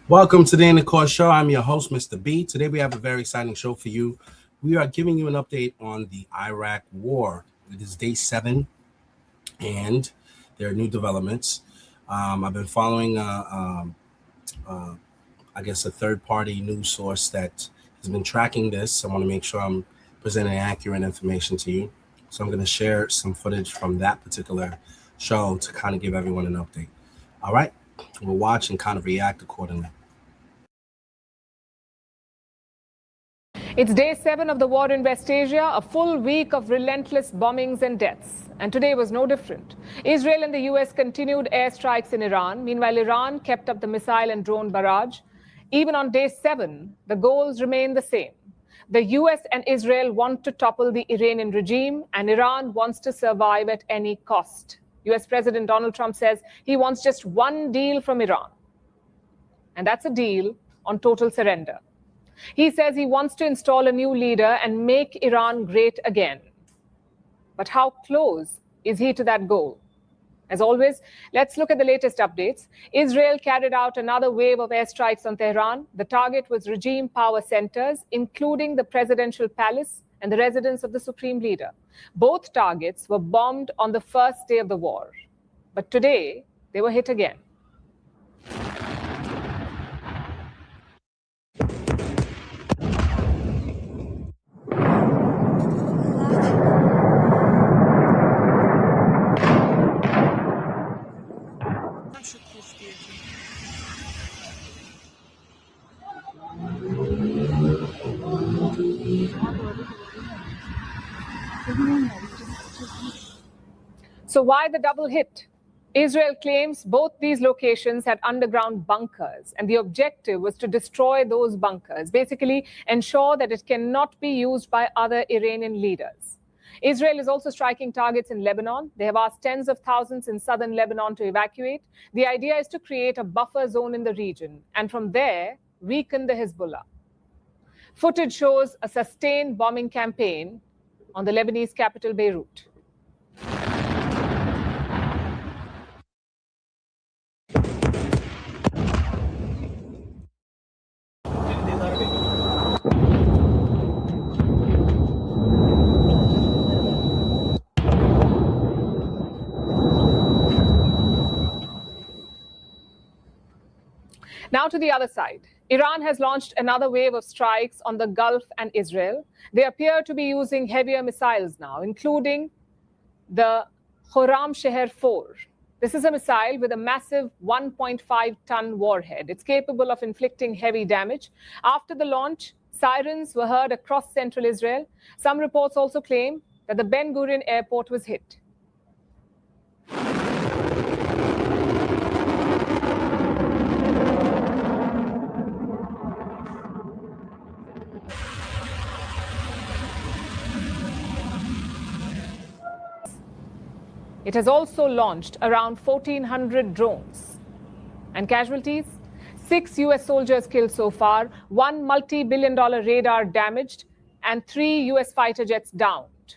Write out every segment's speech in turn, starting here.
Welcome to the In the Court Show. I'm your host, Mr. B. Today we have a very exciting show for you. We are giving you an update on the Iraq War. It is day 7, and there are new developments. I've been following, I guess, a third-party news source that has been tracking this. I want to make sure I'm presenting accurate information to you. So I'm going to share some footage from that particular show to kind of give everyone an update. All right? We'll watch and kind of react accordingly. It's day 7 of the war in West Asia, a full week of relentless bombings and deaths. And today was no different. Israel and the US continued airstrikes in Iran. Meanwhile, Iran kept up the missile and drone barrage. Even on day 7, the goals remain the same. The US and Israel want to topple the Iranian regime, and Iran wants to survive at any cost. US President Donald Trump says he wants just one deal from Iran. And that's a deal on total surrender. He says he wants to install a new leader and make Iran great again. But how close is he to that goal? As always, let's look at the latest updates. Israel carried out another wave of airstrikes on Tehran. The target was regime power centers, including the presidential palace and the residence of the supreme leader. Both targets were bombed on the first day of the war. But today, they were hit again. So why the double hit? Israel claims both these locations had underground bunkers, and the objective was to destroy those bunkers, basically ensure that it cannot be used by other Iranian leaders. Israel is also striking targets in Lebanon. They have asked tens of thousands in southern Lebanon to evacuate. The idea is to create a buffer zone in the region, and from there, weaken the Hezbollah. Footage shows a sustained bombing campaign on the Lebanese capital, Beirut. Now to the other side. Iran has launched another wave of strikes on the Gulf and Israel. They appear to be using heavier missiles now, including the Khorram Sheher 4. This is a missile with a massive 1.5-ton warhead. It's capable of inflicting heavy damage. After the launch, sirens were heard across central Israel. Some reports also claim that the Ben Gurion airport was hit. It has also launched around 1,400 drones. And casualties? 6 US soldiers killed so far, 1 multi-billion-dollar radar damaged, and 3 US fighter jets downed.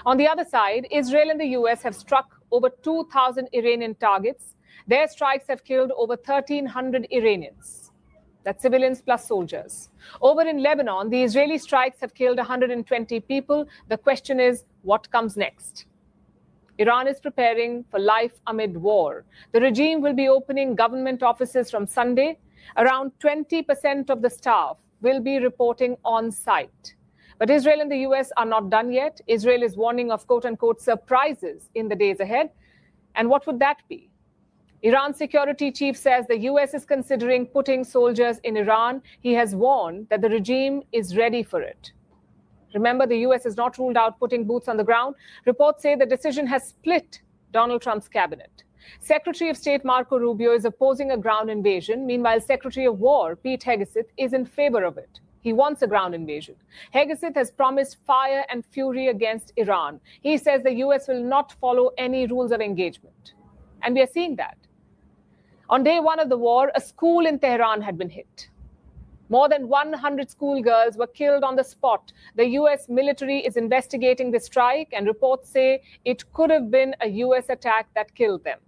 On the other side, Israel and the US have struck over 2,000 Iranian targets. Their strikes have killed over 1,300 Iranians. That's civilians plus soldiers. Over in Lebanon, the Israeli strikes have killed 120 people. The question is, what comes next? Iran is preparing for life amid war. The regime will be opening government offices from Sunday. Around 20% of the staff will be reporting on site. But Israel and the US are not done yet. Israel is warning of quote-unquote surprises in the days ahead. And what would that be? Iran's security chief says the US is considering putting soldiers in Iran. He has warned that the regime is ready for it. Remember, the US has not ruled out putting boots on the ground. Reports say the decision has split Donald Trump's cabinet. Secretary of State Marco Rubio is opposing a ground invasion. Meanwhile, Secretary of War Pete Hegseth is in favor of it. He wants a ground invasion. Hegseth has promised fire and fury against Iran. He says the US will not follow any rules of engagement. And we are seeing that. On day 1 of the war, a school in Tehran had been hit. More than 100 schoolgirls were killed on the spot. The US military is investigating the strike, and reports say it could have been a US attack that killed them.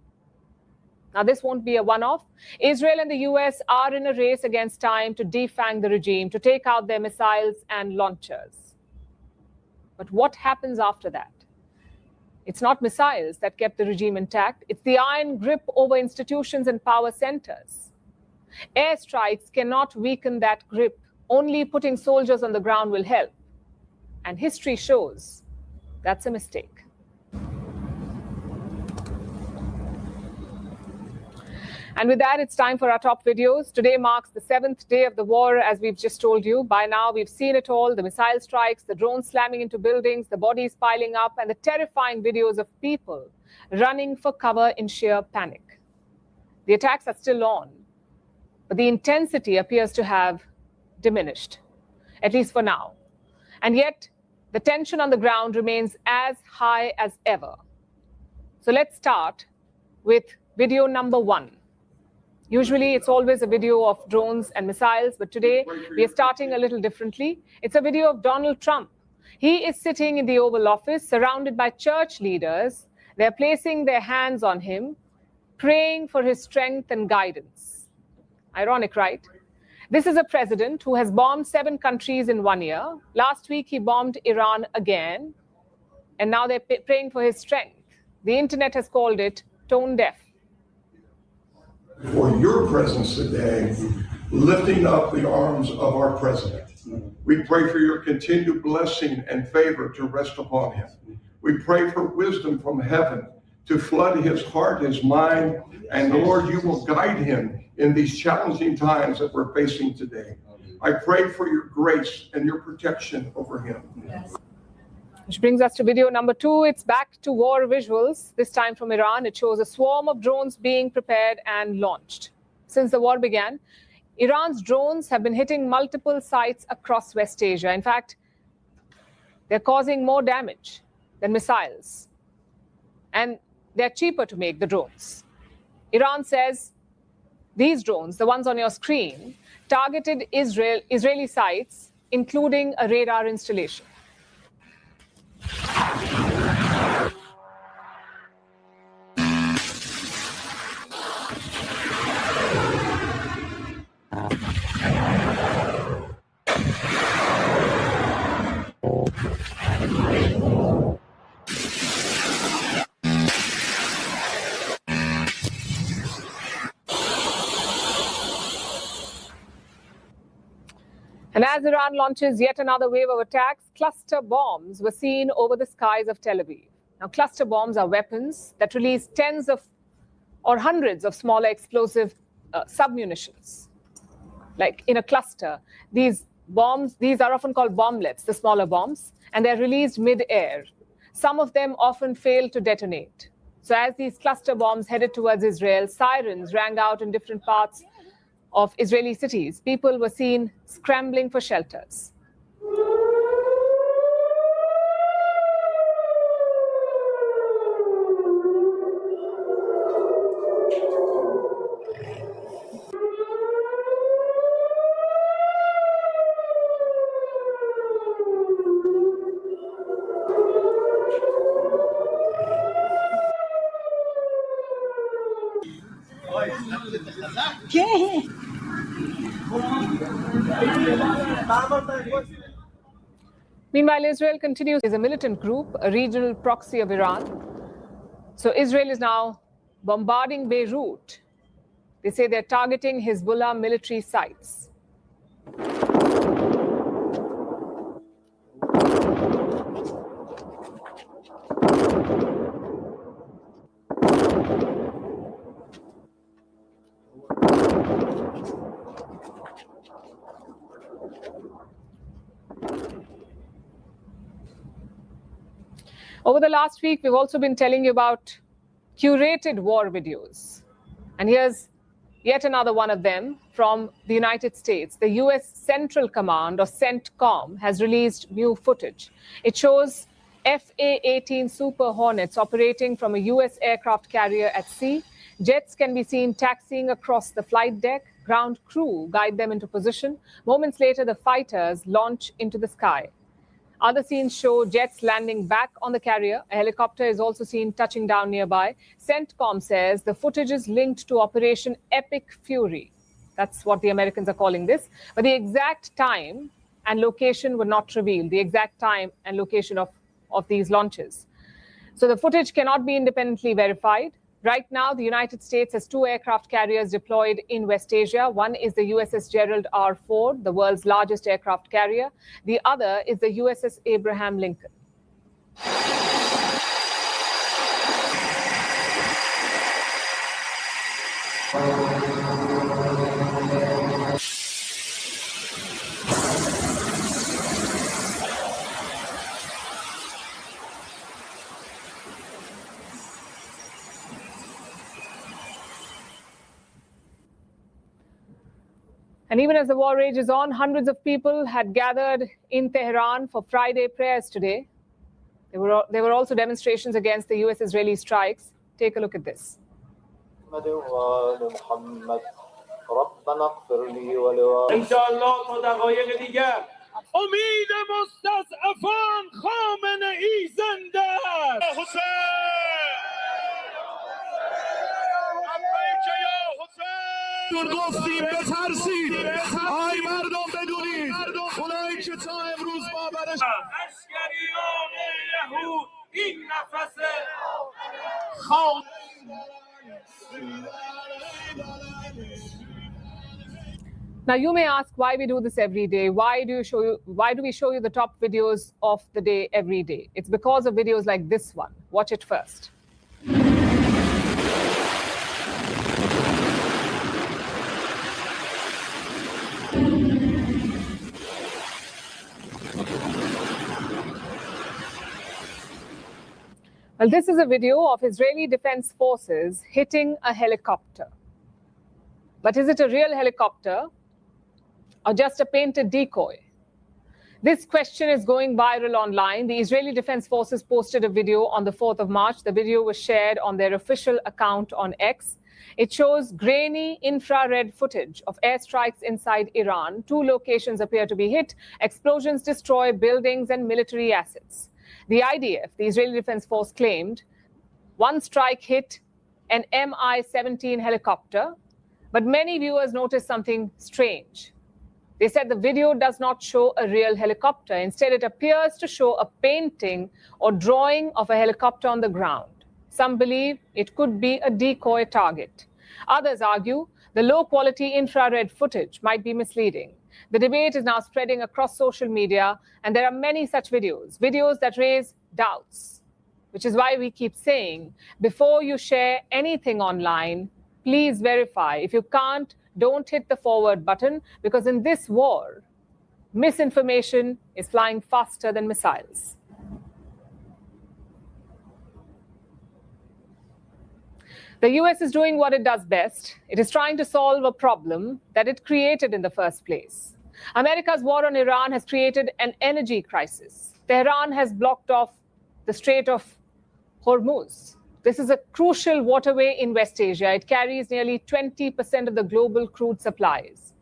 Now, this won't be a one-off. Israel and the US are in a race against time to defang the regime, to take out their missiles and launchers. But what happens after that? It's not missiles that kept the regime intact. It's the iron grip over institutions and power centers. Airstrikes cannot weaken that grip. Only putting soldiers on the ground will help. And history shows that's a mistake. And with that, it's time for our top videos. Today marks the 7th day of the war, as we've just told you. By now, we've seen it all, the missile strikes, the drones slamming into buildings, the bodies piling up, and the terrifying videos of people running for cover in sheer panic. The attacks are still on, but the intensity appears to have diminished, at least for now. And yet, the tension on the ground remains as high as ever. So let's start with video number 1. Usually, it's always a video of drones and missiles, but today we are starting a little differently. It's a video of Donald Trump. He is sitting in the Oval Office, surrounded by church leaders. They're placing their hands on him, praying for his strength and guidance. Ironic, right? This is a president who has bombed 7 countries in 1 year. Last week, he bombed Iran again, and now they're praying for his strength. The internet has called it tone deaf. For your presence today, lifting up the arms of our president. We pray for your continued blessing and favor to rest upon him. We pray for wisdom from heaven to flood his heart, his mind, and Lord, you will guide him in these challenging times that we're facing today. I pray for your grace and your protection over him. Yes. Which brings us to video number 2. It's back to war visuals, this time from Iran. It shows a swarm of drones being prepared and launched. Since the war began, Iran's drones have been hitting multiple sites across West Asia. In fact, they're causing more damage than missiles. And they're cheaper to make, the drones. Iran says these drones, the ones on your screen, targeted Israeli sites, including a radar installation. And as Iran launches yet another wave of attacks, cluster bombs were seen over the skies of Tel Aviv. Now, cluster bombs are weapons that release tens of or hundreds of smaller explosive submunitions. Like in a cluster, these bombs, these are often called bomblets, the smaller bombs, and they're released mid-air. Some of them often fail to detonate. So as these cluster bombs headed towards Israel, sirens rang out in different parts of Israeli cities. People were seen scrambling for shelters. Meanwhile, Israel continues as a militant group, a regional proxy of Iran. So Israel is now bombarding Beirut. They say they're targeting Hezbollah military sites. Over the last week, we've also been telling you about curated war videos. And here's yet another one of them from the United States. The US Central Command, or CENTCOM, has released new footage. It shows FA-18 Super Hornets operating from a US aircraft carrier at sea. Jets can be seen taxiing across the flight deck. Ground crew guide them into position. Moments later, the fighters launch into the sky. Other scenes show jets landing back on the carrier. A helicopter is also seen touching down nearby. CENTCOM says the footage is linked to Operation Epic Fury. That's what the Americans are calling this. But the exact time and location were not revealed, the exact time and location of these launches. So the footage cannot be independently verified. Right now, the United States has 2 aircraft carriers deployed in West Asia. One is the USS Gerald R. Ford, the world's largest aircraft carrier. The other is the USS Abraham Lincoln. And even as the war rages on, hundreds of people had gathered in Tehran for Friday prayers today. There were also demonstrations against the US-Israeli strikes. Take a look at this. امید مستضعفان خامنه ای زنده گفتیم بترسید آی مردم بدونید اونایی که تا امروز باورش عسکریان یهود این نفس خام. Now you may ask why we do this every day. Why do we show you the top videos of the day every day? It's because of videos like this one. Watch it first. Well, this is a video of Israeli Defense Forces hitting a helicopter. But is it a real helicopter or just a painted decoy? This question is going viral online. The Israeli Defense Forces posted a video on the 4th of March. The video was shared on their official account on X. It shows grainy infrared footage of airstrikes inside Iran. 2 locations appear to be hit. Explosions destroy buildings and military assets. The IDF, the Israeli Defense Force, claimed one strike hit an Mi-17 helicopter, but many viewers noticed something strange. They said the video does not show a real helicopter. Instead, it appears to show a painting or drawing of a helicopter on the ground. Some believe it could be a decoy target. Others argue the low-quality infrared footage might be misleading. The debate is now spreading across social media, and there are many such videos that raise doubts, which is why we keep saying, before you share anything online, please verify. If you can't, don't hit the forward button, because in this war, misinformation is flying faster than missiles. The US is doing what it does best. It is trying to solve a problem that it created in the first place. America's war on Iran has created an energy crisis. Tehran has blocked off the Strait of Hormuz. This is a crucial waterway in West Asia. It carries nearly 20% of the global crude supplies.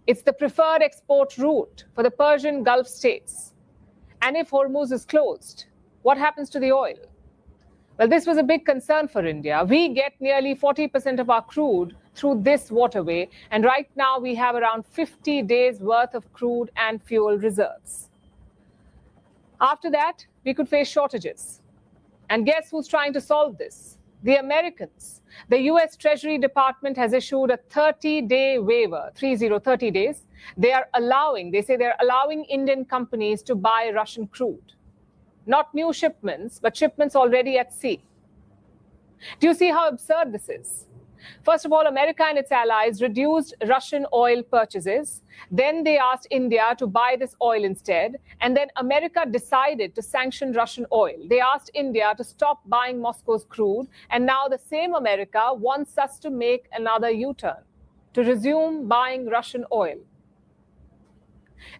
It's the preferred export route for the Persian Gulf states. And if Hormuz is closed, what happens to the oil? Well, this was a big concern for India. We get nearly 40% of our crude through this waterway, and right now we have around 50 days worth of crude and fuel reserves. After that, we could face shortages. And guess who's trying to solve this? The Americans. The US Treasury Department has issued a 30-day waiver, 30 days. They say they're allowing Indian companies to buy Russian crude. Not new shipments, but shipments already at sea. Do you see how absurd this is? First of all, America and its allies reduced Russian oil purchases. Then they asked India to buy this oil instead. And then America decided to sanction Russian oil. They asked India to stop buying Moscow's crude. And now the same America wants us to make another U-turn, to resume buying Russian oil.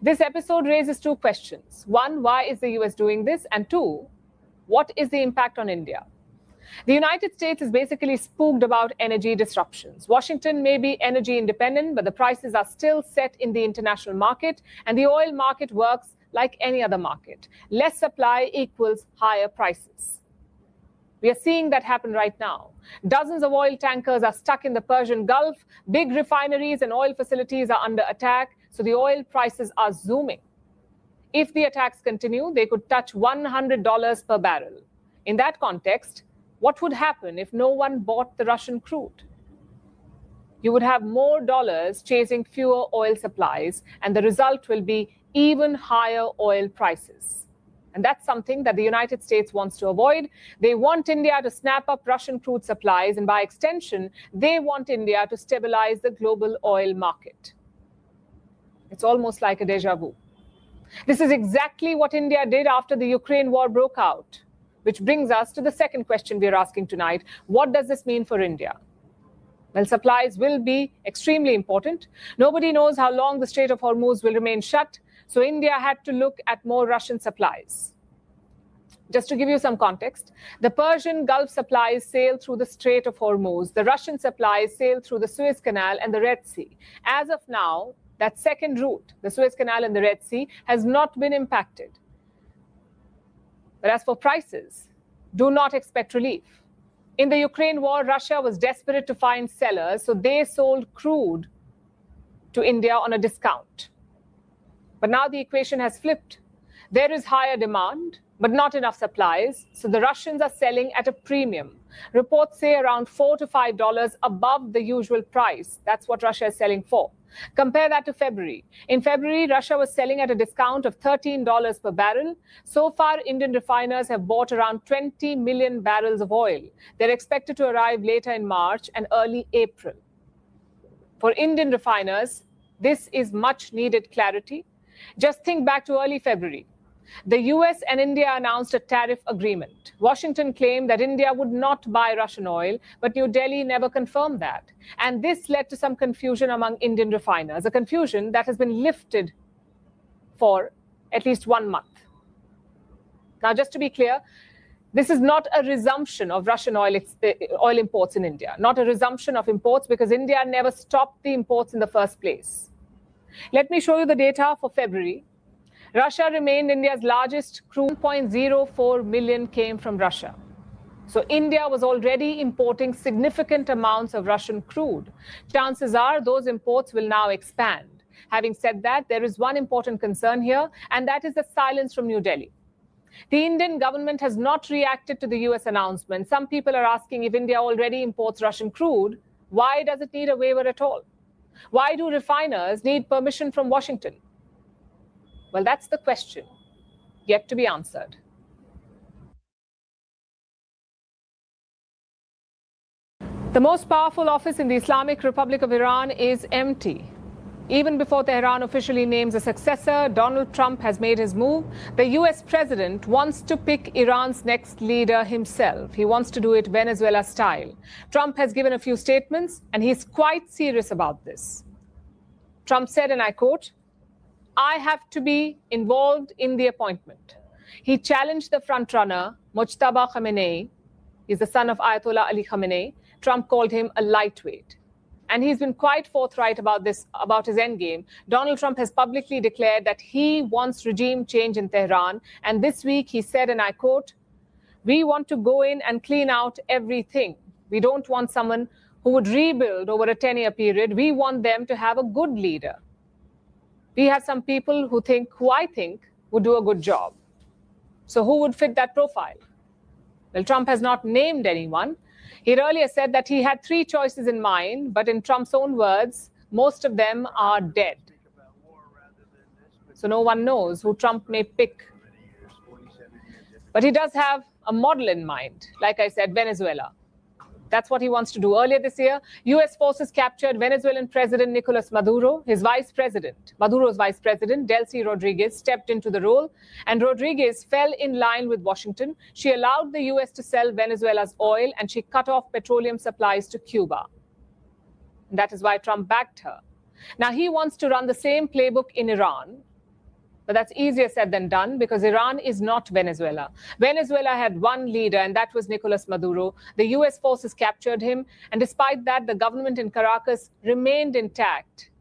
This episode raises 2 questions. 1, why is the US doing this? And 2, what is the impact on India? The United States is basically spooked about energy disruptions. Washington may be energy independent, but the prices are still set in the international market, and the oil market works like any other market. Less supply equals higher prices. We are seeing that happen right now. Dozens of oil tankers are stuck in the Persian Gulf. Big refineries and oil facilities are under attack, so the oil prices are zooming. If the attacks continue, they could touch $100 per barrel. In that context, what would happen if no one bought the Russian crude? You would have more dollars chasing fewer oil supplies, and the result will be even higher oil prices. And that's something that the United States wants to avoid. They want India to snap up Russian crude supplies, and by extension, they want India to stabilize the global oil market. It's almost like a déjà vu. This is exactly what India did after the Ukraine war broke out, which brings us to the second question we are asking tonight. What does this mean for India? Well, supplies will be extremely important. Nobody knows how long the Strait of Hormuz will remain shut, so India had to look at more Russian supplies. Just to give you some context, the Persian Gulf supplies sail through the Strait of Hormuz. The Russian supplies sail through the Suez Canal and the Red Sea. As of now, that second route, the Suez Canal and the Red Sea, has not been impacted. But as for prices, do not expect relief. In the Ukraine war, Russia was desperate to find sellers, so they sold crude to India on a discount. But now the equation has flipped. There is higher demand, but not enough supplies, so the Russians are selling at a premium. Reports say around $4 to $5 above the usual price. That's what Russia is selling for. Compare that to February. In February, Russia was selling at a discount of $13 per barrel. So far, Indian refiners have bought around 20 million barrels of oil. They're expected to arrive later in March and early April. For Indian refiners, this is much needed clarity. Just think back to early February. The US and India announced a tariff agreement. Washington claimed that India would not buy Russian oil, but New Delhi never confirmed that. And this led to some confusion among Indian refiners, a confusion that has been lifted for at least 1 month. Now, just to be clear, this is not a resumption of Russian oil imports in India, not a resumption of imports, because India never stopped the imports in the first place. Let me show you the data for February. Russia remained India's largest crude. 1.04 million came from Russia. So India was already importing significant amounts of Russian crude. Chances are those imports will now expand. Having said that, there is one important concern here, and that is the silence from New Delhi. The Indian government has not reacted to the US announcement. Some people are asking, if India already imports Russian crude, why does it need a waiver at all? Why do refiners need permission from Washington? Well, that's the question yet to be answered. The most powerful office in the Islamic Republic of Iran is empty. Even before Tehran officially names a successor, Donald Trump has made his move. The US president wants to pick Iran's next leader himself. He wants to do it Venezuela style. Trump has given a few statements, and he's quite serious about this. Trump said, and I quote, "I have to be involved in the appointment." He challenged the frontrunner, Mojtaba Khamenei. He's the son of Ayatollah Ali Khamenei. Trump called him a lightweight. And he's been quite forthright about this, about his endgame. Donald Trump has publicly declared that he wants regime change in Tehran. And this week he said, and I quote, "We want to go in and clean out everything. We don't want someone who would rebuild over a 10-year period. We want them to have a good leader. We have some people who I think would do a good job." So who would fit that profile? Well, Trump has not named anyone. He earlier said that he had 3 choices in mind, but in Trump's own words, most of them are dead. So no one knows who Trump may pick. But he does have a model in mind, like I said, Venezuela. That's what he wants to do. Earlier this year, US forces captured Venezuelan President Nicolas Maduro. His vice president, Maduro's vice president, Delcy Rodriguez, stepped into the role, and Rodriguez fell in line with Washington. She allowed the US to sell Venezuela's oil, and she cut off petroleum supplies to Cuba. And that is why Trump backed her. Now, he wants to run the same playbook in Iran. But that's easier said than done, because Iran is not Venezuela. Venezuela had one leader, and that was Nicolas Maduro. The US forces captured him, and despite that, the government in Caracas remained intact.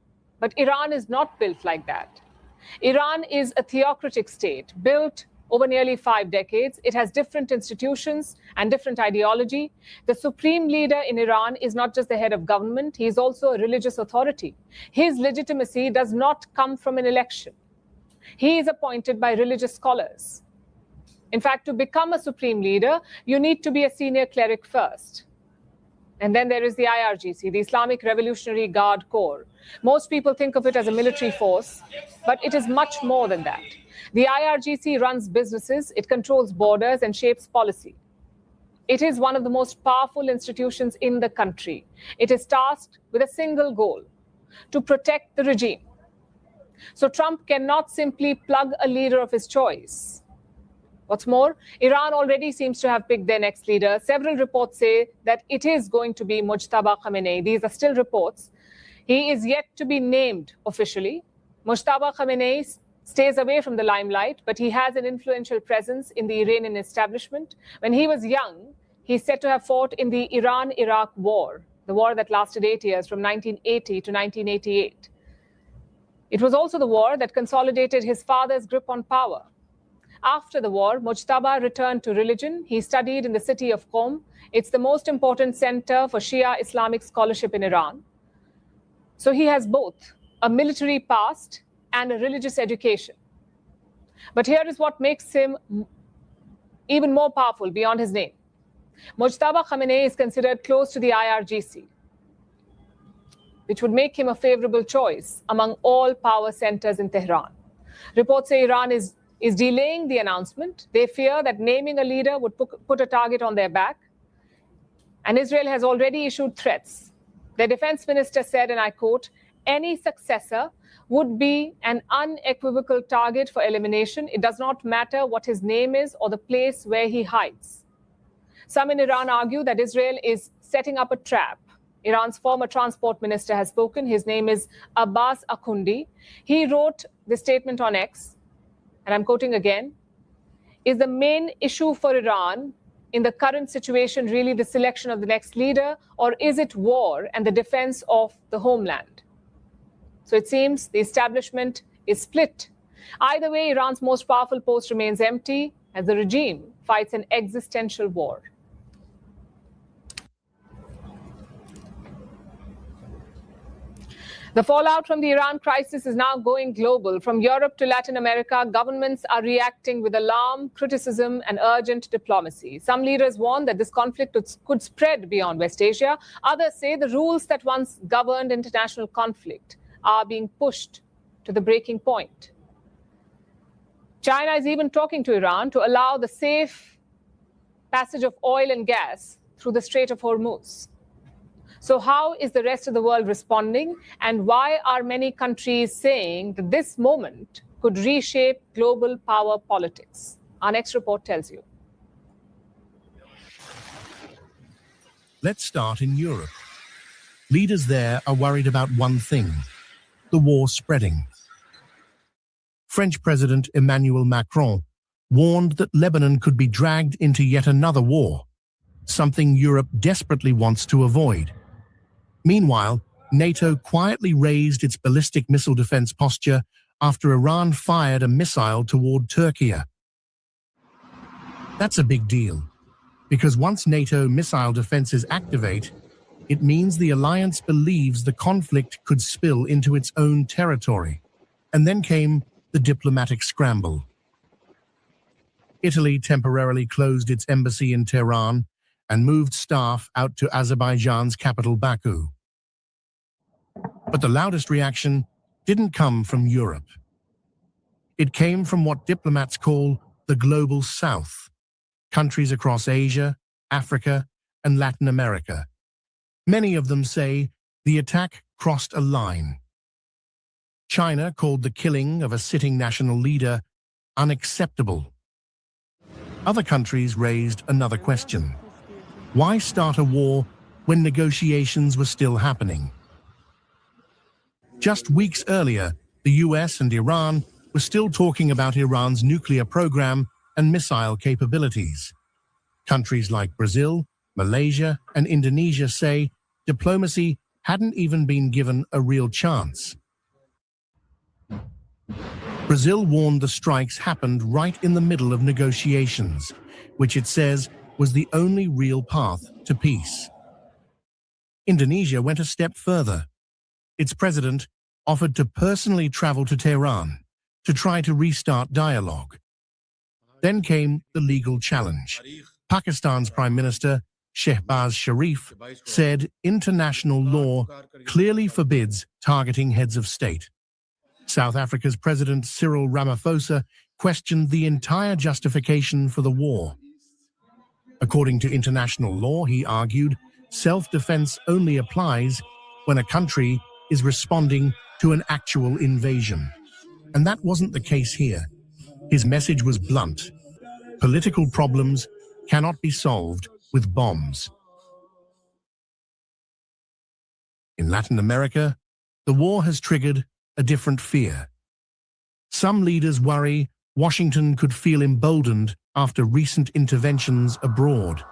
But Iran is not built like that. Iran is a theocratic state built over nearly 5 decades. It has different institutions and different ideology. The supreme leader in Iran is not just the head of government, he is also a religious authority. His legitimacy does not come from an election. He is appointed by religious scholars. In fact, to become a supreme leader, you need to be a senior cleric first. And then there is the IRGC, the Islamic Revolutionary Guard Corps. Most people think of it as a military force, but it is much more than that. The IRGC runs businesses, it controls borders and shapes policy. It is one of the most powerful institutions in the country. It is tasked with a single goal, to protect the regime. So Trump cannot simply plug a leader of his choice. What's more, Iran already seems to have picked their next leader. Several reports say that it is going to be Mujtaba Khamenei. These are still reports. He is yet to be named officially. Mujtaba Khamenei stays away from the limelight, but he has an influential presence in the Iranian establishment. When he was young, he's said to have fought in the Iran-Iraq war, the war that lasted 8 years from 1980 to 1988. It was also the war that consolidated his father's grip on power. After the war, Mujtaba returned to religion. He studied in the city of Qom. It's the most important center for Shia Islamic scholarship in Iran. So he has both a military past and a religious education. But here is what makes him even more powerful beyond his name. Mujtaba Khamenei is considered close to the IRGC, which would make him a favorable choice among all power centers in Tehran. Reports say Iran is delaying the announcement. They fear that naming a leader would put a target on their back. And Israel has already issued threats. Their defense minister said, and I quote, "Any successor would be an unequivocal target for elimination. It does not matter what his name is or the place where he hides." Some in Iran argue that Israel is setting up a trap. Iran's former transport minister has spoken. His name is Abbas Akundi. He wrote the statement on X, and I'm quoting again, "Is the main issue for Iran in the current situation really the selection of the next leader, or is it war and the defense of the homeland?" So it seems the establishment is split. Either way, Iran's most powerful post remains empty as the regime fights an existential war. The fallout from the Iran crisis is now going global. From Europe to Latin America, governments are reacting with alarm, criticism, and urgent diplomacy. Some leaders warn that this conflict could spread beyond West Asia. Others say the rules that once governed international conflict are being pushed to the breaking point. China is even talking to Iran to allow the safe passage of oil and gas through the Strait of Hormuz. So how is the rest of the world responding? And why are many countries saying that this moment could reshape global power politics? Our next report tells you. Let's start in Europe. Leaders there are worried about one thing: the war spreading. French President Emmanuel Macron warned that Lebanon could be dragged into yet another war, something Europe desperately wants to avoid. Meanwhile, NATO quietly raised its ballistic missile defense posture after Iran fired a missile toward Turkey. That's a big deal, because once NATO missile defenses activate, it means the alliance believes the conflict could spill into its own territory. And then came the diplomatic scramble. Italy temporarily closed its embassy in Tehran and moved staff out to Azerbaijan's capital, Baku. But the loudest reaction didn't come from Europe. It came from what diplomats call the Global South, countries across Asia, Africa, and Latin America. Many of them say the attack crossed a line. China called the killing of a sitting national leader unacceptable. Other countries raised another question. Why start a war when negotiations were still happening? Just weeks earlier, the US and Iran were still talking about Iran's nuclear program and missile capabilities. Countries like Brazil, Malaysia, and Indonesia say diplomacy hadn't even been given a real chance. Brazil warned the strikes happened right in the middle of negotiations, which it says was the only real path to peace. Indonesia went a step further. Its president offered to personally travel to Tehran to try to restart dialogue. Then came the legal challenge. Pakistan's Prime Minister, Shehbaz Sharif, said international law clearly forbids targeting heads of state. South Africa's President Cyril Ramaphosa questioned the entire justification for the war. According to international law, he argued, self-defense only applies when a country is responding to an actual invasion. And that wasn't the case here. His message was blunt. Political problems cannot be solved with bombs. In Latin America, the war has triggered a different fear. Some leaders worry Washington could feel emboldened after recent interventions abroad.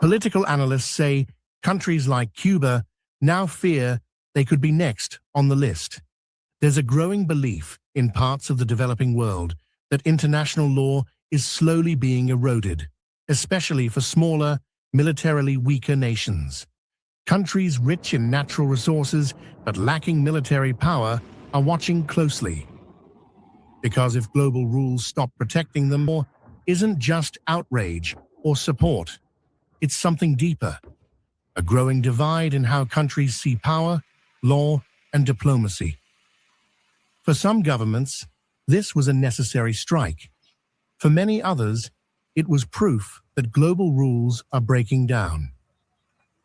Political analysts say countries like Cuba now fear they could be next on the list. There's a growing belief in parts of the developing world that international law is slowly being eroded, especially for smaller, militarily weaker nations. Countries rich in natural resources but lacking military power are watching closely. Because if global rules stop protecting them, war isn't just outrage or support. It's something deeper. A growing divide in how countries see power, law, and diplomacy. For some governments, this was a necessary strike. For many others, it was proof that global rules are breaking down.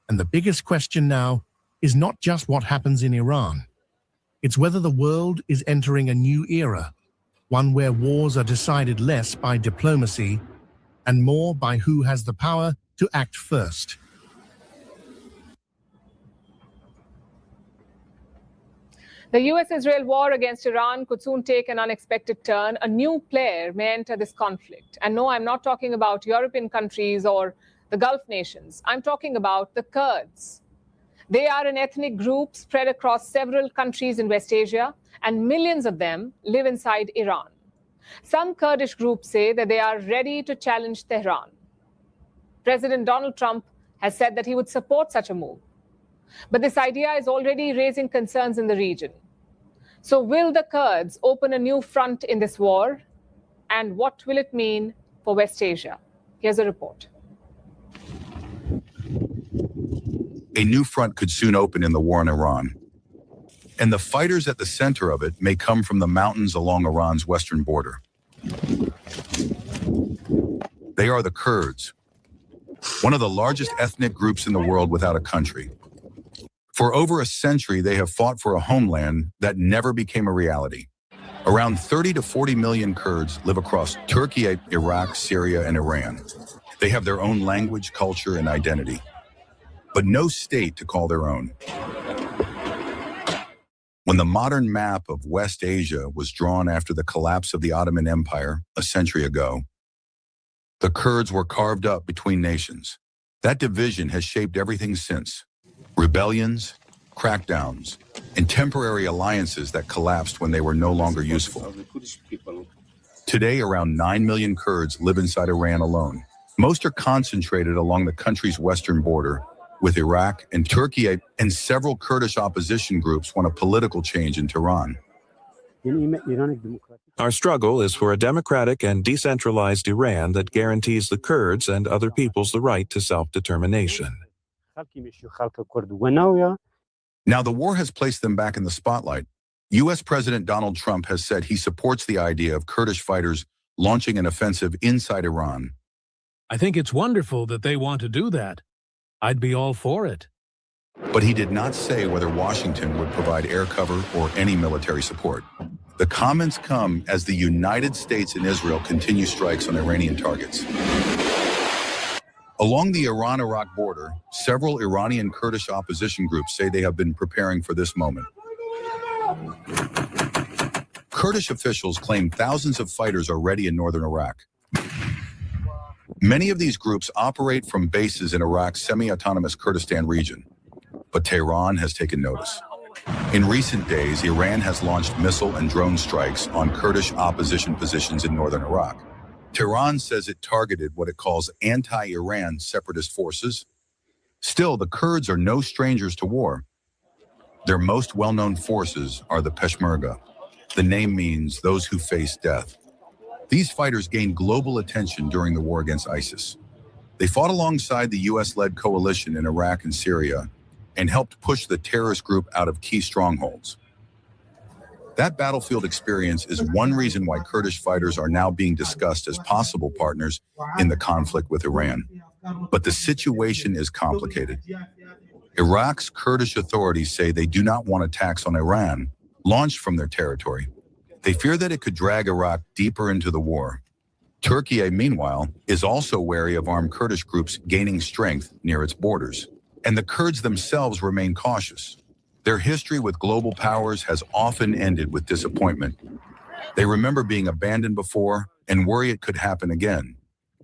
And the biggest question now is not just what happens in Iran. It's whether the world is entering a new era, one where wars are decided less by diplomacy and more by who has the power to act first. The US-Israel war against Iran could soon take an unexpected turn. A new player may enter this conflict. And no, I'm not talking about European countries or the Gulf nations. I'm talking about the Kurds. They are an ethnic group spread across several countries in West Asia, and millions of them live inside Iran. Some Kurdish groups say that they are ready to challenge Tehran. President Donald Trump has said that he would support such a move. But this idea is already raising concerns in the region. So will the Kurds open a new front in this war? And what will it mean for West Asia? Here's a report. A new front could soon open in the war in Iran. And the fighters at the center of it may come from the mountains along Iran's western border. They are the Kurds, one of the largest ethnic groups in the world without a country. For over a century, they have fought for a homeland that never became a reality. Around 30 to 40 million Kurds live across Turkey, Iraq, Syria, and Iran. They have their own language, culture, and identity, but no state to call their own. When the modern map of West Asia was drawn after the collapse of the Ottoman Empire a century ago, the Kurds were carved up between nations. That division has shaped everything since. Rebellions, crackdowns, and temporary alliances that collapsed when they were no longer useful. Today, around 9 million Kurds live inside Iran alone. Most are concentrated along the country's western border, with Iraq and Turkey, and several Kurdish opposition groups want a political change in Tehran. Our struggle is for a democratic and decentralized Iran that guarantees the Kurds and other peoples the right to self-determination. Now the war has placed them back in the spotlight. U.S. President Donald Trump has said he supports the idea of Kurdish fighters launching an offensive inside Iran. I think it's wonderful that they want to do that. I'd be all for it. But he did not say whether Washington would provide air cover or any military support. The comments come as the United States and Israel continue strikes on Iranian targets. Along the Iran-Iraq border, several Iranian Kurdish opposition groups say they have been preparing for this moment. Kurdish officials claim thousands of fighters are ready in northern Iraq. Many of these groups operate from bases in Iraq's semi-autonomous Kurdistan region, but Tehran has taken notice. In recent days, Iran has launched missile and drone strikes on Kurdish opposition positions in northern Iraq. Tehran says it targeted what it calls anti-Iran separatist forces. Still, the Kurds are no strangers to war. Their most well-known forces are the Peshmerga. The name means those who face death. These fighters gained global attention during the war against ISIS. They fought alongside the US-led coalition in Iraq and Syria and helped push the terrorist group out of key strongholds. That battlefield experience is one reason why Kurdish fighters are now being discussed as possible partners in the conflict with Iran. But the situation is complicated. Iraq's Kurdish authorities say they do not want attacks on Iran launched from their territory. They fear that it could drag Iraq deeper into the war. Turkey, meanwhile, is also wary of armed Kurdish groups gaining strength near its borders. And the Kurds themselves remain cautious. Their history with global powers has often ended with disappointment. They remember being abandoned before and worry it could happen again.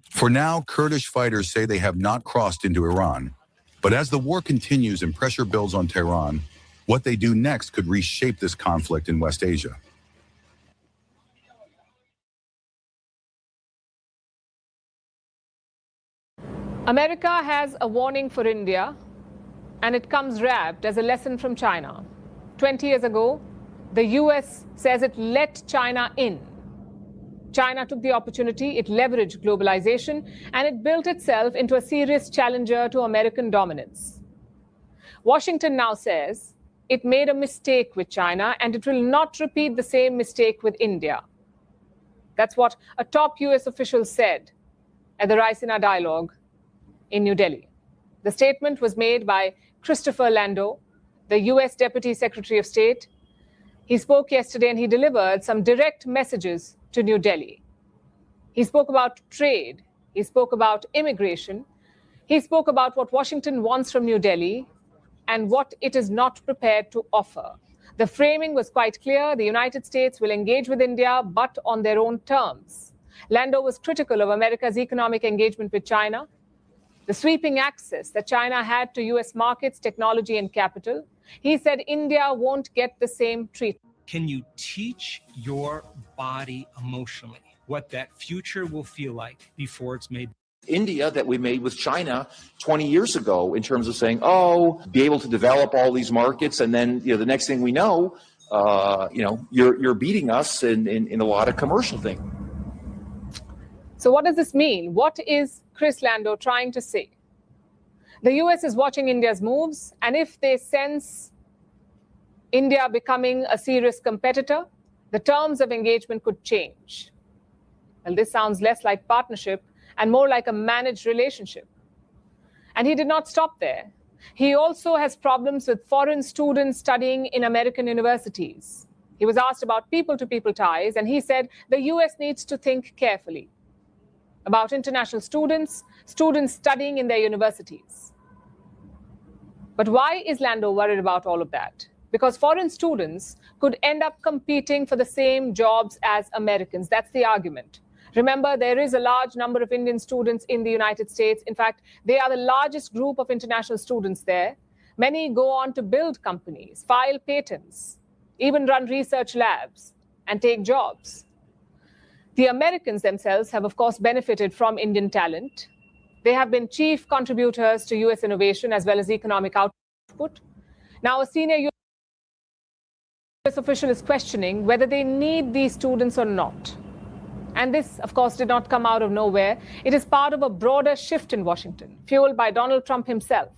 For now, Kurdish fighters say they have not crossed into Iran. But as the war continues and pressure builds on Tehran, what they do next could reshape this conflict in West Asia. America has a warning for India, and it comes wrapped as a lesson from China. 20 years ago, the US says it let China in. China took the opportunity, it leveraged globalization, and it built itself into a serious challenger to American dominance. Washington now says it made a mistake with China, and it will not repeat the same mistake with India. That's what a top US official said at the Raisina Dialogue in New Delhi. The statement was made by Christopher Lando, the US Deputy Secretary of State. He spoke yesterday and he delivered some direct messages to New Delhi. He spoke about trade. He spoke about immigration. He spoke about what Washington wants from New Delhi and what it is not prepared to offer. The framing was quite clear. The United States will engage with India, but on their own terms. Lando was critical of America's economic engagement with China, the sweeping access that China had to US markets, technology, and capital. He said India won't get the same treatment. Can you teach your body emotionally what that future will feel like before it's made? India that we made with China 20 years ago in terms of saying, oh, be able to develop all these markets. And then, the next thing we know, you're beating us in a lot of commercial things. So what does this mean? What is Chris Lando trying to say? The US is watching India's moves, and if they sense India becoming a serious competitor, the terms of engagement could change. Well, this sounds less like partnership and more like a managed relationship. And he did not stop there. He also has problems with foreign students studying in American universities. He was asked about people-to-people ties, and he said the US needs to think carefully about international students studying in their universities. But why is Lando worried about all of that? Because foreign students could end up competing for the same jobs as Americans. That's the argument. Remember, there is a large number of Indian students in the United States. In fact, they are the largest group of international students there. Many go on to build companies, file patents, even run research labs, and take jobs. The Americans themselves have, of course, benefited from Indian talent. They have been chief contributors to US innovation as well as economic output. Now, a senior US official is questioning whether they need these students or not. And this, of course, did not come out of nowhere. It is part of a broader shift in Washington, fueled by Donald Trump himself.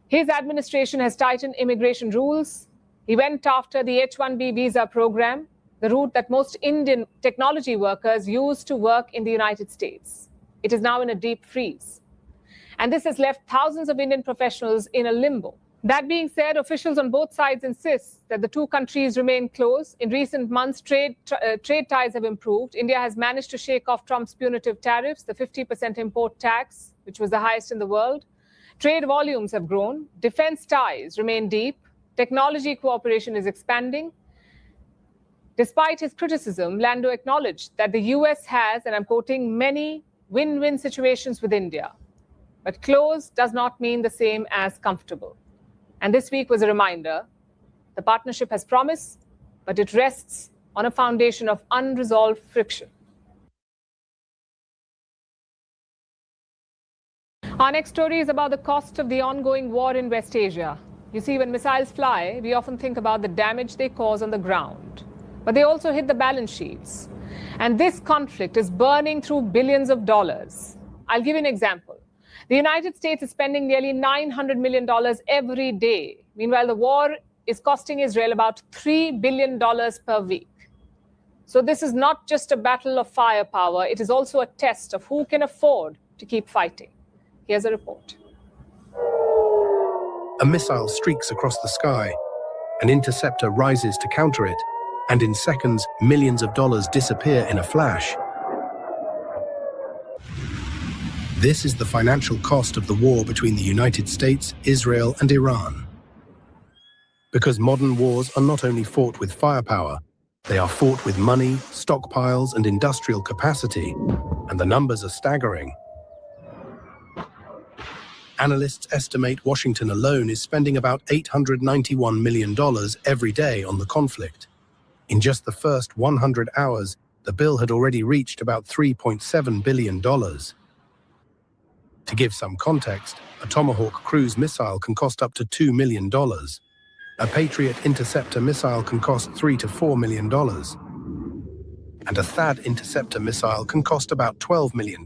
His administration has tightened immigration rules. He went after the H-1B visa program, the route that most Indian technology workers use to work in the United States. It is now in a deep freeze. And this has left thousands of Indian professionals in a limbo. That being said, officials on both sides insist that the two countries remain close. In recent months, trade ties have improved. India has managed to shake off Trump's punitive tariffs, the 50% import tax, which was the highest in the world. Trade volumes have grown. Defense ties remain deep. Technology cooperation is expanding. Despite his criticism, Lando acknowledged that the US has, and I'm quoting, many win-win situations with India. But close does not mean the same as comfortable. And this week was a reminder The partnership has promise, but it rests on a foundation of unresolved friction. Our next story is about the cost of the ongoing war in West Asia. You see, when missiles fly, we often think about the damage they cause on the ground, but they also hit the balance sheets. And this conflict is burning through billions of dollars. I'll give you an example. The United States is spending nearly $900 million every day. Meanwhile, the war is costing Israel about $3 billion per week. So this is not just a battle of firepower, it is also a test of who can afford to keep fighting. Here's a report. A missile streaks across the sky. An interceptor rises to counter it, and in seconds, millions of dollars disappear in a flash. This is the financial cost of the war between the United States, Israel, and Iran. Because modern wars are not only fought with firepower, they are fought with money, stockpiles, and industrial capacity, and the numbers are staggering. Analysts estimate Washington alone is spending about $891 million every day on the conflict. In just the first 100 hours, the bill had already reached about $3.7 billion. To give some context, a Tomahawk cruise missile can cost up to $2 million. A Patriot interceptor missile can cost $3 to $4 million. And a THAAD interceptor missile can cost about $12 million.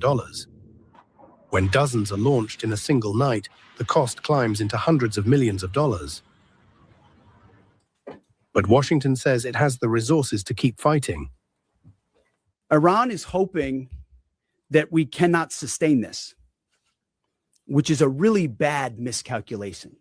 When dozens are launched in a single night, the cost climbs into hundreds of millions of dollars. But Washington says it has the resources to keep fighting. Iran is hoping that we cannot sustain this, which is a really bad miscalculation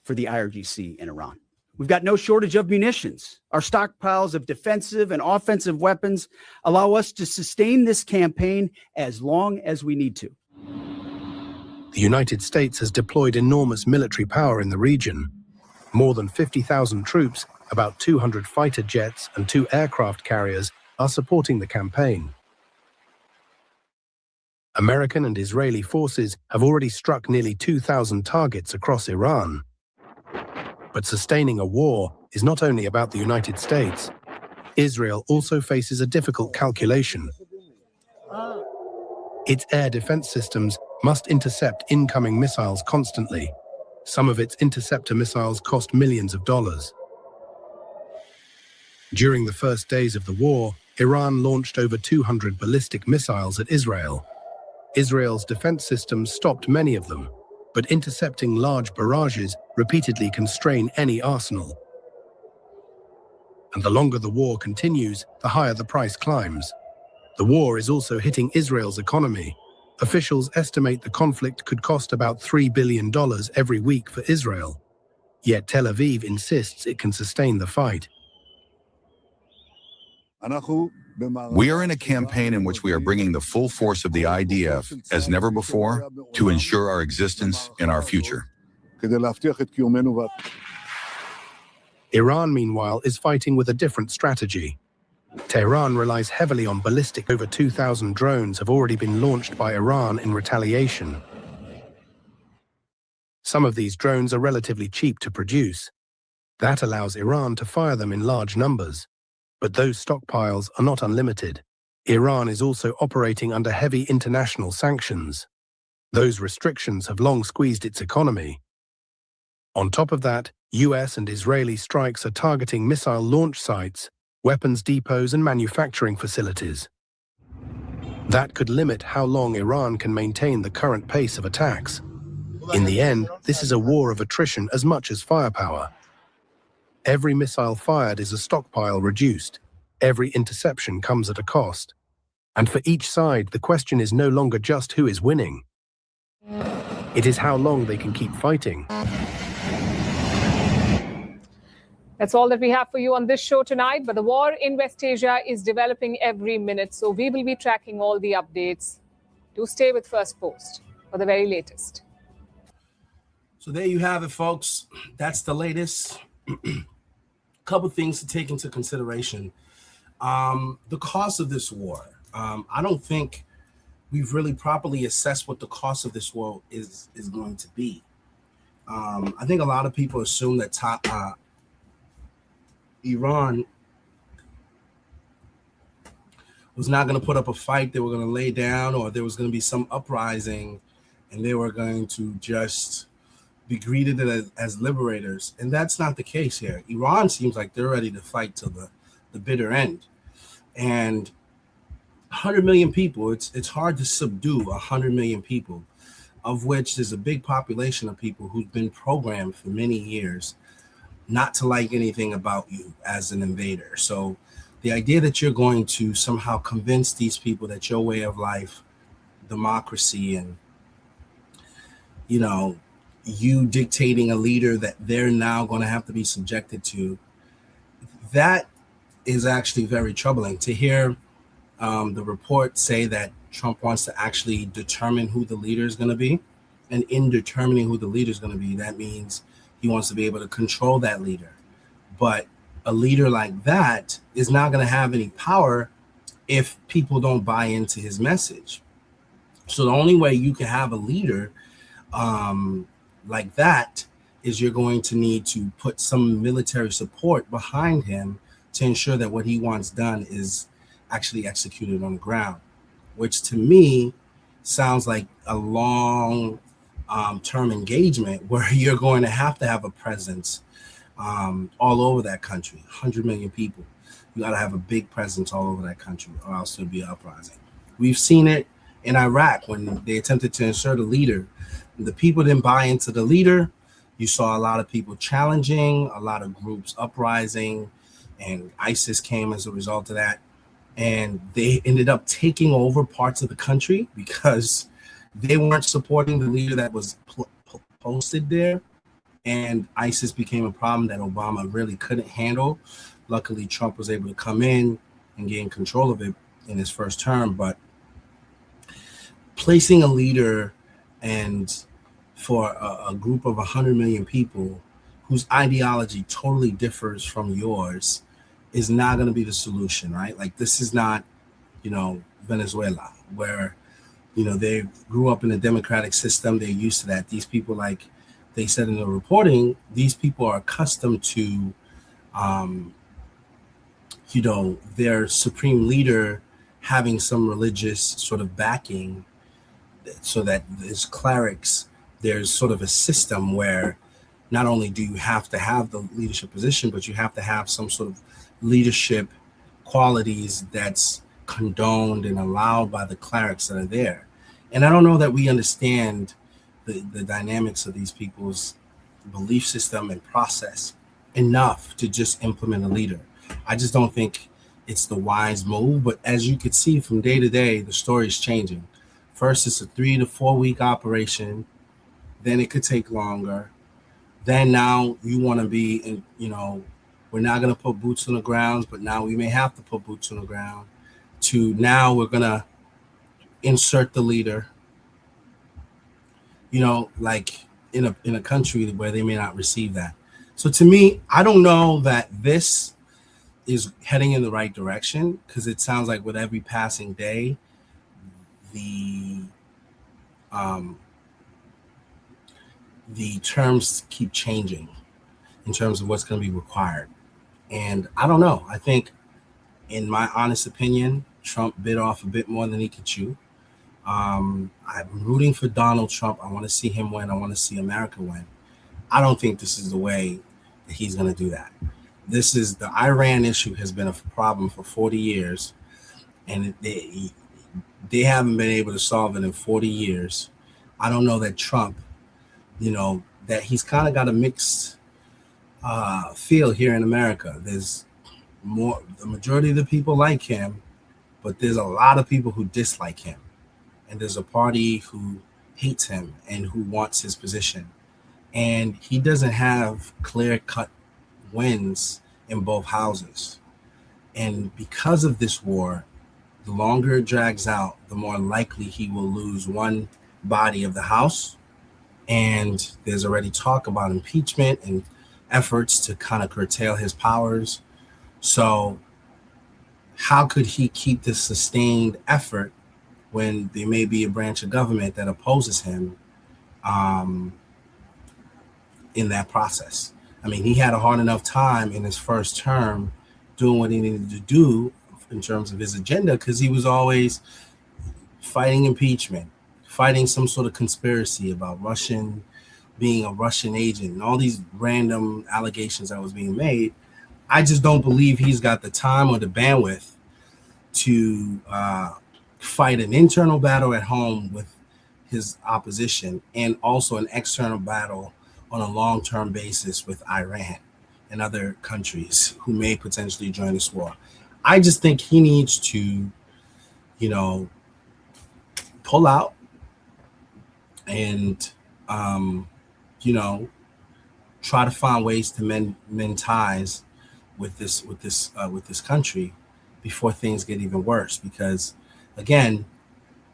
for the IRGC in Iran. We've got no shortage of munitions. Our stockpiles of defensive and offensive weapons allow us to sustain this campaign as long as we need to. The United States has deployed enormous military power in the region. More than 50,000 troops, about 200 fighter jets, and 2 aircraft carriers are supporting the campaign. American and Israeli forces have already struck nearly 2,000 targets across Iran. But sustaining a war is not only about the United States. Israel also faces a difficult calculation. Its air defense systems must intercept incoming missiles constantly. Some of its interceptor missiles cost millions of dollars. During the first days of the war, Iran launched over 200 ballistic missiles at Israel. Israel's defense systems stopped many of them, but intercepting large barrages repeatedly constrain any arsenal. And the longer the war continues, the higher the price climbs. The war is also hitting Israel's economy. Officials estimate the conflict could cost about $3 billion every week for Israel. Yet Tel Aviv insists it can sustain the fight. We are in a campaign in which we are bringing the full force of the IDF, as never before, to ensure our existence and our future. Iran, meanwhile, is fighting with a different strategy. Tehran relies heavily on ballistic. Over 2,000 drones have already been launched by Iran in retaliation. Some of these drones are relatively cheap to produce. That allows Iran to fire them in large numbers. But those stockpiles are not unlimited. Iran is also operating under heavy international sanctions. Those restrictions have long squeezed its economy. On top of that, US and Israeli strikes are targeting missile launch sites, weapons depots, and manufacturing facilities. That could limit how long Iran can maintain the current pace of attacks. In the end, this is a war of attrition as much as firepower. Every missile fired is a stockpile reduced. Every interception comes at a cost. And for each side, the question is no longer just who is winning. It is how long they can keep fighting. That's all that we have for you on this show tonight. But the war in West Asia is developing every minute, so we will be tracking all the updates. Do stay with First Post for the very latest. So there you have it, folks. That's the latest. Couple things to take into consideration. The cost of this war. I don't think we've really properly assessed what the cost of this war is going to be. I think a lot of people assume that Iran was not going to put up a fight. They were going to lay down, or there was going to be some uprising, and they were going to just be greeted as liberators. And that's not the case here. Iran seems like they're ready to fight till the bitter end. And 100 million people, it's hard to subdue 100 million people, of which there's a big population of people who've been programmed for many years not to like anything about you as an invader. So the idea that you're going to somehow convince these people that your way of life, democracy, and, you know, you dictating a leader that they're now going to have to be subjected to, that is actually very troubling. To hear the report say that Trump wants to actually determine who the leader is going to be, and in determining who the leader is going to be, that means he wants to be able to control that leader. But a leader like that is not going to have any power if people don't buy into his message. So the only way you can have a leader like that is you're going to need to put some military support behind him to ensure that what he wants done is actually executed on the ground, which to me sounds like a long term engagement where you're going to have a presence all over that country. 100 million people. You got to have a big presence all over that country, or else there'll be an uprising. We've seen it in Iraq when they attempted to insert a leader. The people didn't buy into the leader. You saw a lot of people challenging, a lot of groups uprising, and ISIS came as a result of that. And they ended up taking over parts of the country because they weren't supporting the leader that was posted there. And ISIS became a problem that Obama really couldn't handle. Luckily, Trump was able to come in and gain control of it in his first term. But placing a leader and for a group of 100 million people whose ideology totally differs from yours is not going to be the solution, right? Like, this is not, you know, Venezuela, where, you know, they grew up in a democratic system. They're used to that. These people, like they said in the reporting, these people are accustomed to, you know, their supreme leader having some religious sort of backing, so that there's clerics, there's sort of a system where not only do you have to have the leadership position, but you have to have some sort of leadership qualities that's condoned and allowed by the clerics that are there. And I don't know that we understand the dynamics of these people's belief system and process enough to just implement a leader. I just don't think it's the wise move. But as you could see from day to day, the story is changing. First, it's a 3 to 4 week operation. Then it could take longer. Then now you want to be in, you know, we're not going to put boots on the ground, but now we may have to put boots on the ground. To now we're going to insert the leader, you know, like in a country where they may not receive that. So to me, I don't know that this is heading in the right direction, because it sounds like with every passing day, the terms keep changing in terms of what's going to be required. And I don't know. I think, in my honest opinion, Trump bit off a bit more than he could chew. I'm rooting for Donald Trump. I want to see him win. I want to see America win. I don't think this is the way that he's going to do that. This is the Iran issue has been a problem for 40 years, and they haven't been able to solve it in 40 years. I don't know that Trump, you know, that he's kind of got a mixed feel here in America. There's more, the majority of the people like him, but there's a lot of people who dislike him. And there's a party who hates him and who wants his position. And he doesn't have clear-cut wins in both houses. And because of this war, the longer it drags out, the more likely he will lose one body of the House. And there's already talk about impeachment and efforts to kind of curtail his powers. So how could he keep this sustained effort when there may be a branch of government that opposes him in that process? I mean, he had a hard enough time in his first term doing what he needed to do in terms of his agenda, because he was always fighting impeachment, fighting some sort of conspiracy about being a Russian agent, and all these random allegations that was being made. I just don't believe he's got the time or the bandwidth to fight an internal battle at home with his opposition, and also an external battle on a long-term basis with Iran and other countries who may potentially join this war. I just think he needs to, pull out and, try to find ways to mend ties with this country before things get even worse. Because, again,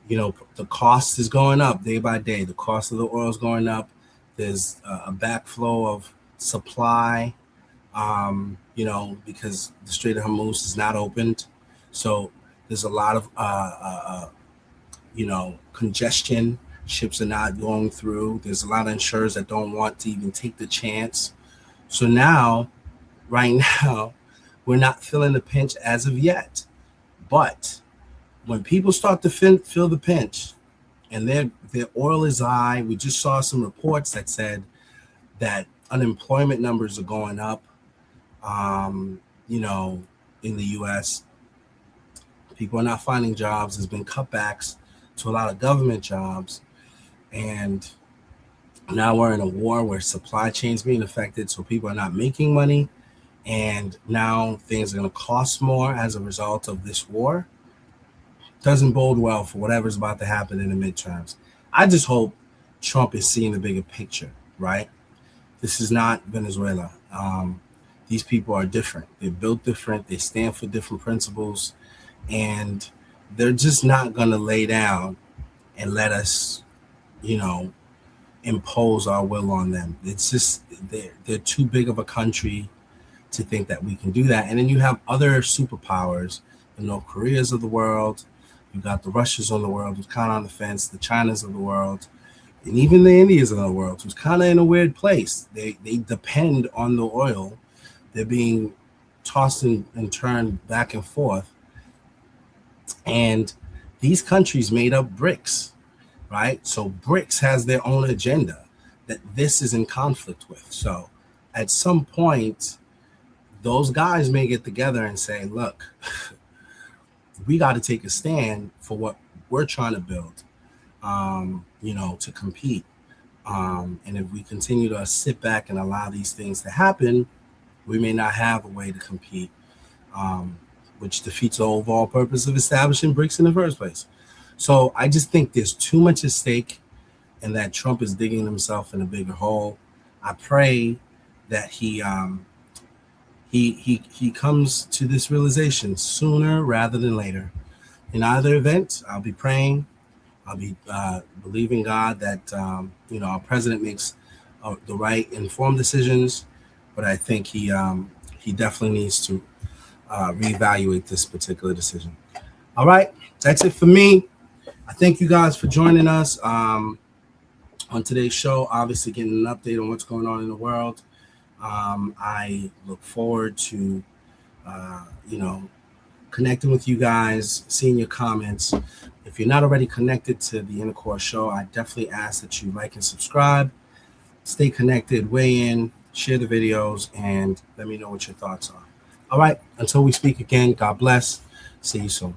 the cost is going up day by day. The cost of the oil is going up. There's a backflow of supply, because the Strait of Hormuz is not opened. So there's a lot of, congestion. Ships are not going through. There's a lot of insurers that don't want to even take the chance. So right now, we're not feeling the pinch as of yet. But when people start to feel the pinch, and their oil is high. We just saw some reports that said that unemployment numbers are going up, in the U.S. People are not finding jobs. There's been cutbacks to a lot of government jobs. And now we're in a war where supply chains being affected, so people are not making money. And now things are going to cost more as a result of this war. Doesn't bode well for whatever's about to happen in the midterms. I just hope Trump is seeing the bigger picture, right? This is not Venezuela. These people are different. They're built different. They stand for different principles. And they're just not going to lay down and let us, impose our will on them. It's just, they're too big of a country to think that we can do that. And then you have other superpowers, the North Koreas of the world. You got the Russians of the world who's kind of on the fence, the Chinas of the world, and even the Indians of the world who's kind of in a weird place. They depend on the oil. They're being tossed and turned back and forth. And these countries made up BRICS, right? So BRICS has their own agenda that this is in conflict with. So at some point, those guys may get together and say, look, we got to take a stand for what we're trying to build, to compete. And if we continue to sit back and allow these things to happen, we may not have a way to compete, which defeats the overall purpose of establishing BRICS in the first place. So I just think there's too much at stake, and that Trump is digging himself in a bigger hole. I pray that he comes to this realization sooner rather than later. In either event, I'll be praying. I'll be believing God that our president makes the right informed decisions. But I think he definitely needs to reevaluate this particular decision. All right, that's it for me. I thank you guys for joining us on today's show. Obviously, getting an update on what's going on in the world. I look forward to, connecting with you guys, seeing your comments. If you're not already connected to the Inner Core Show, I definitely ask that you like and subscribe. Stay connected, weigh in, share the videos, and let me know what your thoughts are. All right, until we speak again, God bless. See you soon.